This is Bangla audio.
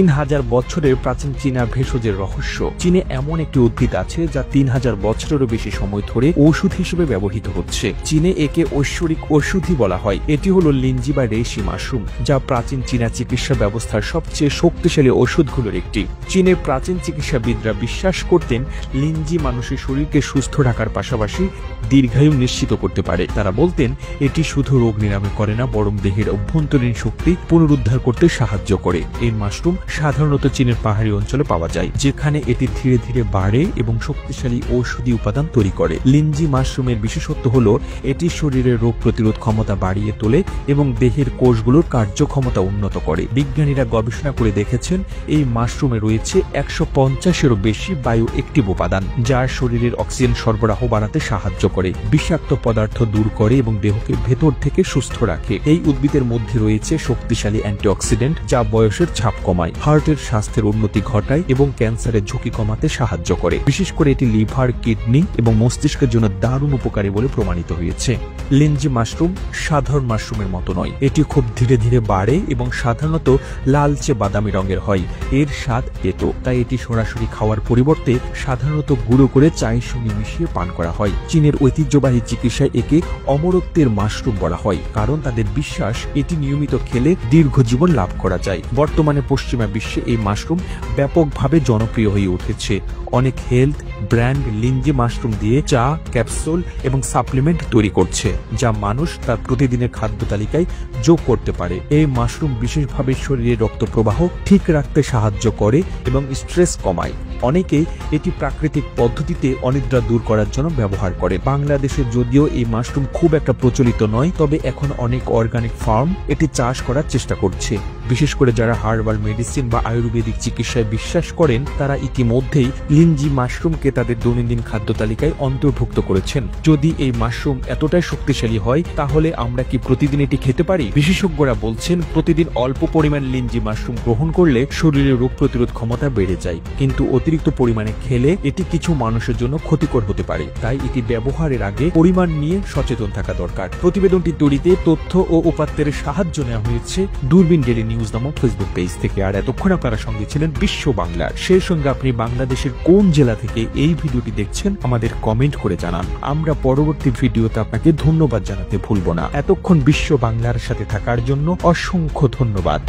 3000 বছরের প্রাচীন চীনা ভেষজের রহস্য। চীনে এমন একটি উদ্ভিদ আছে যা 3000 বছরেরও বেশি সময় ধরে ঔষধ হিসেবে ব্যবহৃত হচ্ছে। চীনে একে ঐশ্বরিক ঔষধি বলা হয়। এটি হলো লিঞ্জি বা রেইশি মাশরুম, যা প্রাচীন চীনা চিকিৎসা ব্যবস্থার সবচেয়ে শক্তিশালী ঔষধগুলোর একটি। চীনের প্রাচীন চিকিৎসাবিদরা বিশ্বাস করতেন লিঞ্জি মানুষের শরীরকে সুস্থ রাখার পাশাপাশি দীর্ঘায়ু নিশ্চিত করতে পারে। তারা বলতেন এটি শুধু রোগ নিরাময় করে না, বরং দেহের অভ্যন্তরীণ শক্তি পুনরুদ্ধার করতে সাহায্য করে। এই মাশরুম সাধারণত চীনের পাহাড়ি অঞ্চলে পাওয়া যায়, যেখানে এটি ধীরে ধীরে বাড়ে এবং শক্তিশালী ঔষধি উপাদান তৈরি করে। লিঞ্জি মাশরুমের বিশেষত্ব হলো এটি শরীরের রোগ প্রতিরোধ ক্ষমতা বাড়িয়ে তোলে এবং দেহের কোষগুলোর কার্যক্ষমতা উন্নত করে। বিজ্ঞানীরা গবেষণা করে দেখেছেন এই মাশরুমে রয়েছে 150-এরও বেশি বায়ো অ্যাক্টিভ উপাদান, যা শরীরের অক্সিজেন সরবরাহ বাড়াতে সাহায্য করে, বিষাক্ত পদার্থ দূর করে এবং দেহকে ভেতর থেকে সুস্থ রাখে। এই উদ্ভিদের মধ্যে রয়েছে শক্তিশালী অ্যান্টিঅক্সিডেন্ট, যা বয়সের ছাপ কমায়, হার্টের স্বাস্থ্যের উন্নতি ঘটায় এবং ক্যান্সারের ঝুঁকি কমাতে সাহায্য করে। বিশেষ করে এটি লিভার, কিডনি এবং মস্তিষ্কের জন্য দারুণ উপকারী বলে প্রমাণিত হয়েছে। লিঞ্জি মাশরুম সাধারণ মাশরুমের মতো নয়, এটি খুব ধীরে ধীরে বাড়ে এবং সাধারণত লালচে বাদামি রঙের হয়। এর স্বাদ তেতো, তাই এটি সরাসরি খাওয়ার পরিবর্তে সাধারণত গুঁড়ো করে চায়ের সঙ্গে মিশিয়ে পান করা হয়। চীনের ঐতিহ্যবাহী চিকিৎসায় একে অমরত্বের মাশরুম বলা হয়, কারণ তাদের বিশ্বাস এটি নিয়মিত খেলে দীর্ঘ জীবন লাভ করা যায়। বর্তমানে পশ্চিমা বিশ্বে এই মাশরুম ব্যাপকভাবে জনপ্রিয় হয়ে উঠেছে। অনেক হেলথ ব্র্যান্ড লিঞ্জি মাশরুম দিয়ে চা, ক্যাপসুল এবং সাপ্লিমেন্ট তৈরি করছে, যা মানুষ তার প্রতিদিনের খাদ্য তালিকায় যোগ করতে পারে। এই মাশরুম বিশেষভাবে শরীরে রক্ত প্রবাহ ঠিক রাখতে সাহায্য করে এবং স্ট্রেস কমায়। অনেকেই এটি প্রাকৃতিক পদ্ধতিতে অনিদ্রা দূর করার জন্য ব্যবহার করে। বাংলাদেশে যদিও এই মাশরুম খুব একটা প্রচলিত নয়, তবে এখন অনেক অর্গানিক ফার্ম এটি চাষ করার চেষ্টা করছে। বিশেষ করে যারা হার্বাল মেডিসিন বা আয়ুর্বেদিক চিকিৎসায় বিশ্বাস করেন, তারা ইতিমধ্যেই লিঞ্জি মাশরুমকে তাদের দৈনন্দিন খাদ্য তালিকায় অন্তর্ভুক্ত করেছেন। যদি এই মাশরুম এতটাই শক্তিশালী হয়, তাহলে আমরা কি প্রতিদিন এটি খেতে পারি? বিশেষজ্ঞরা বলছেন প্রতিদিন অল্প পরিমাণ লিঞ্জি মাশরুম গ্রহণ করলে শরীরের রোগ প্রতিরোধ ক্ষমতা বেড়ে যায়, কিন্তু অতিরিক্ত পরিমাণে খেলে এটি কিছু মানুষের জন্য ক্ষতিকর হতে পারে। তাই এটি ব্যবহারের আগে পরিমাণ নিয়ে সচেতন থাকা দরকার। প্রতিবেদনটি তৈরিতে তথ্য ও উপাত্তের সাহায্য নেওয়া হয়েছে দূরবীন ডেইলি নিউজ নামক ফেসবুক পেজ থেকে। আর এতক্ষণ আপনারা সঙ্গে ছিলেন বিশ্ব বাংলার। সেই সঙ্গে আপনি বাংলাদেশের কোন জেলা থেকে এই ভিডিওটি দেখছেন আমাদের কমেন্ট করে জানান। আমরা পরবর্তী ভিডিওতে আপনাকে ধন্যবাদ জানাতে ভুলব না। এতক্ষণ বিশ্ব বাংলার সাথে থাকার জন্য অসংখ্য ধন্যবাদ।